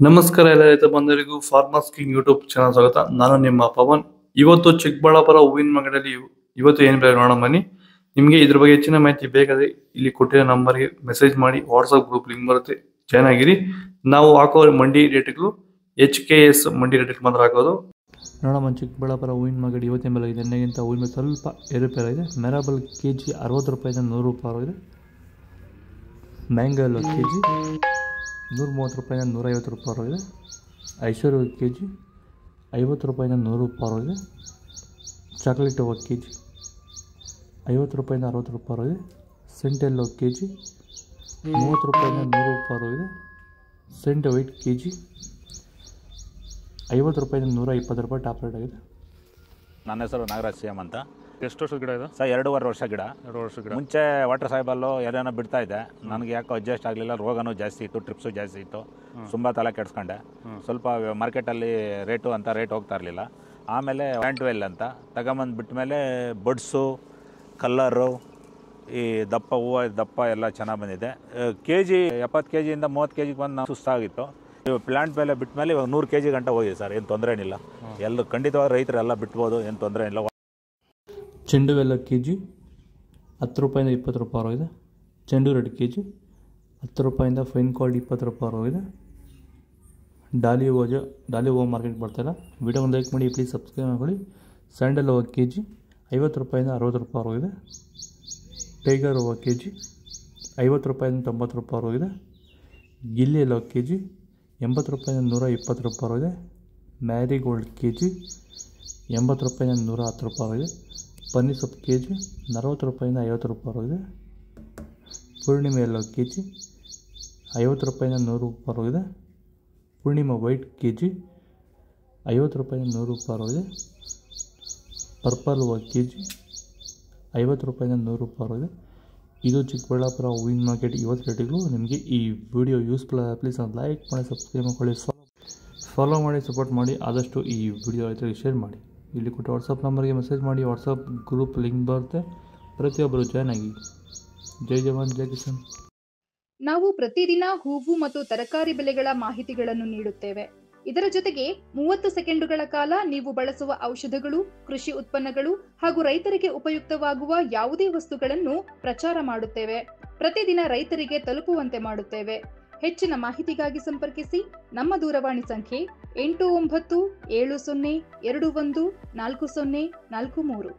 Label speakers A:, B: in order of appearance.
A: ನಮಸ್ಕಾರ ಎಲ್ಲ ರೈತ ಬಂಧುಗಳಿಗೂ ಫಾರ್ಮರ್ಸ್ ಕಿಂಗ್ ಯೂಟ್ಯೂಬ್ ಚಾನಲ್ ಸ್ವಾಗತ. ನಾನು ನಿಮ್ಮ ಪವನ್. ಇವತ್ತು ಚಿಕ್ಕಬಳ್ಳಾಪುರ ಹೂವಿನ ಮಾರ್ಕೆಟಲ್ಲಿ ಇವತ್ತು ಏನು ಬೆಲೆ ನೋಡೋಣ ಬನ್ನಿ. ನಿಮಗೆ ಇದ್ರ ಬಗ್ಗೆ ಹೆಚ್ಚಿನ ಮಾಹಿತಿ ಬೇಕಾದ್ರೆ ಇಲ್ಲಿ ಕೊಟ್ಟಿರೋ ನಂಬರ್ಗೆ ಮೆಸೇಜ್ ಮಾಡಿ, ವಾಟ್ಸ್ಆಪ್ ಗ್ರೂಪ್ ಲಿಂಕ್ ಬರುತ್ತೆ, ಜಾಯ್ನ್ ಆಗಿರಿ. ನಾವು ಹಾಕೋ ಮಂಡಿ ರೇಟ್ಗಳು HKS ಮಂಡಿ ರೇಟ್ ಮಾತ್ರ ಹಾಕೋದು. ನೋಡಮ್ಮ, ಚಿಕ್ಕಬಳ್ಳಾಪುರ ಹೂವಿನ ಮಾರ್ಕೆಟ್ ಇವತ್ತಿನ ಬೆಲೆ ನಿನ್ನೆಗಿಂತ ಹೂವಿನ ಸ್ವಲ್ಪ ಏರುಪೇರಾಗಿದೆ. ಮೆರಾಬಲ್ KG 60 ರೂಪಾಯಿಂದ 100 ರೂಪಾಯಿ ಆಗಿದೆ. ಮ್ಯಾಂಗೋ KG 130 ರೂಪಾಯಿಂದ 150 ರೂಪಾಯಿ ಆಗಿದೆ. ಐಶ್ವರ್ಯ KG 50 ರೂಪಾಯಿಂದ 100 ರೂಪಾಯಿ ಆಗಿದೆ. ಚಾಕ್ಲೇಟ್ KG 50 ರೂಪಾಯಿಂದ 60 ರೂಪಾಯಿ ಆಗಿದೆ. ಸೆಂಟೆಲ್ಲೋ KG 30 ರೂಪಾಯಿಂದ 100 ರೂಪಾಯಿ ಆಗಿದೆ. ಸೆಂಟ್ ವೈಟ್ KG 50 ರೂಪಾಯಿಂದ 120 ರೂಪಾಯಿ ಟಾಪ್ ರೇಟ್ ಆಗಿದೆ.
B: ನನ್ನ ಹೆಸರು ನಾಗರಾಜ್ CM ಅಂತ.
C: ಎಷ್ಟು ವರ್ಷದ ಗಿಡ ಇದು?
B: ಸರ್ 2.5 ವರ್ಷ ಗಿಡ.
C: 2 ವರ್ಷ ಗಿಡ.
B: ಮುಂಚೆ ವಾಟರ್ ಸಾಯಿಬಲ್ಲು ಏನೇನೋ ಬಿಡ್ತಾ ಇದ್ದೆ. ನನಗೆ ಯಾಕೋ ಅಡ್ಜಸ್ಟ್ ಆಗಲಿಲ್ಲ. ರೋಗನೂ ಜಾಸ್ತಿ ಇತ್ತು, ಟ್ರಿಪ್ಸು ಜಾಸ್ತಿ ಇತ್ತು. ತುಂಬ ತಲೆ ಕೆಡಿಸ್ಕೊಂಡೆ. ಸ್ವಲ್ಪ ಮಾರ್ಕೆಟಲ್ಲಿ ರೇಟ್ ಹೋಗ್ತಾ ಇರಲಿಲ್ಲ. ಆಮೇಲೆ ಪ್ಯಾಂಟ್ವೆಲ್ ಅಂತ ತಗೊಂಬಂದು ಬಿಟ್ಟ ಮೇಲೆ ಬಡ್ಸು, ಕಲ್ಲರು, ಈ ದಪ್ಪ ಹೂವು ದಪ್ಪ ಎಲ್ಲ ಚೆನ್ನಾಗಿ ಬಂದಿದೆ. KG 70 KGಯಿಂದ 30 KGಗೆ ಬಂದು ನಾವು ಸುಸ್ತಾಗಿತ್ತು. ಪ್ಲಾಂಟ್ ಮೇಲೆ ಬಿಟ್ಟ ಮೇಲೆ ಇವಾಗ 100 KG ಗಂಟ ಹೋಗಿದೆ ಸರ್. ಏನು ತೊಂದರೆ ಏನಿಲ್ಲ. ಎಲ್ಲರೂ ಖಂಡಿತವಾಗಿ ರೈತರೆಲ್ಲ ಬಿಟ್ಬೋದು, ಏನು ತೊಂದರೆ ಇಲ್ಲ.
A: ಚೆಂಡುವೆಲ್ಲ KG 10 ರೂಪಾಯಿಂದ 20 ರೂಪಾಯಿ ಆಗಿದೆ. ಚೆಂಡು ರೆಡ್ KG 10 ರೂಪಾಯಿಂದ ಫೈನ್ ಕ್ವಾಲಿಟಿ 20 ರೂಪಾಯಿ ಆಗಿದೆ. ಡಾಲಿ ಹೂವು ಮಾರ್ಕೆಟ್ ಬರ್ತಾಯಿಲ್ಲ. ವಿಡಿಯೋ ಲೈಕ್ ಮಾಡಿ, ಪ್ಲೀಸ್ ಸಬ್ಸ್ಕ್ರೈಬ್ ಮಾಡ್ಕೊಳ್ಳಿ. ಸ್ಯಾಂಡಲ್ ಹೂವು KG 50 ರೂಪಾಯಿಂದ 60 ರೂಪಾಯಿ ಆಗಿದೆ. ಟೈಗರ್ ಹೂವು KG 50 ರೂಪಾಯಿಂದ 90 ರೂಪಾಯಿ ಆಗಿದೆ. ಗಿಲ್ಲಿ ಎಲ್ಲೋ KG 80 ರೂಪಾಯಿಂದ 120 ರೂಪಾಯಿ ಆಗಿದೆ. ಮ್ಯಾರಿಗೋಲ್ಡ್ KG 80 ರೂಪಾಯಿಂದ 110 ರೂಪಾಯಿ ಆಗಿದೆ. ಪನ್ನೀರ್ ಸೊಪ್ಪು KG 40 ರೂಪಾಯಿಂದ 50 ರೂಪಾಯಿ ಆಗಿದೆ. ಪೂರ್ಣಿಮೆ ಎಲ್ಲೋ KG 50 ರೂಪಾಯಿಂದ 100 ರೂಪಾಯಿ ಆಗಿದೆ. ಪೂರ್ಣಿಮಾ ವೈಟ್ KG 50 ರೂಪಾಯಿಂದ 100 ರೂಪಾಯಿ ಆಗಿದೆ. ಪರ್ಪಲ್ ಹೂವು KG 50 ರೂಪಾಯಿಂದ 100 ರೂಪಾಯಿ ಆಗಿದೆ. ಇದು ಚಿಕ್ಕಬಳ್ಳಾಪುರ ಹೂವಿನ ಮಾರ್ಕೆಟ್ ಇವತ್ತು ರೇಟಿಗೂ. ನಿಮಗೆ ಈ ವಿಡಿಯೋ ಯೂಸ್ಫುಲ್ ಆದ ಪ್ಲೀಸ್ ಒಂದು ಲೈಕ್ ಮಾಡಿ, ಸಬ್ಸ್ಕ್ರೈಬ್ ಮಾಡ್ಕೊಳ್ಳಿ, ಫಾಲೋ ಮಾಡಿ, ಸಪೋರ್ಟ್ ಮಾಡಿ. ಆದಷ್ಟು ಈ ವಿಡಿಯೋ ರೈತರಿಗೆ ಶೇರ್ ಮಾಡಿ. ಇಲ್ಲಿ ಕೊಟ್ಟು ವಾಟ್ಸಪ್ ನಂಬರ್ಗೆ ಮೆಸೇಜ್ ಮಾಡಿ, ವಾಟ್ಸಪ್ ಗ್ರೂಪ್ ಲಿಂಕ್ ಬರುತ್ತೆ, ಪ್ರತಿಯೊಬ್ಬರು ಜಾಯ್ನ್ ಆಗಿ. ಜೈ ಜವಾನ್ ಜೈ ಕಿಸಾನ್.
D: ನಾವು ಪ್ರತಿದಿನ ಹೂವು ಮತ್ತು ತರಕಾರಿ ಬೆಲೆಗಳ ಮಾಹಿತಿಗಳನ್ನು ನೀಡುತ್ತೇವೆ. ಇದರ ಜೊತೆಗೆ 30 ಸೆಕೆಂಡುಗಳ ಕಾಲ ನೀವು ಬಳಸುವ ಔಷಧಗಳು, ಕೃಷಿ ಉತ್ಪನ್ನಗಳು ಹಾಗೂ ರೈತರಿಗೆ ಉಪಯುಕ್ತವಾಗುವ ಯಾವುದೇ ವಸ್ತುಗಳನ್ನು ಪ್ರಚಾರ ಮಾಡುತ್ತೇವೆ. ಪ್ರತಿದಿನ ರೈತರಿಗೆ ತಲುಪುವಂತೆ ಮಾಡುತ್ತೇವೆ. ಹೆಚ್ಚಿನ ಮಾಹಿತಿಗಾಗಿ ಸಂಪರ್ಕಿಸಿ. ನಮ್ಮ ದೂರವಾಣಿ ಸಂಖ್ಯೆ 8970214043.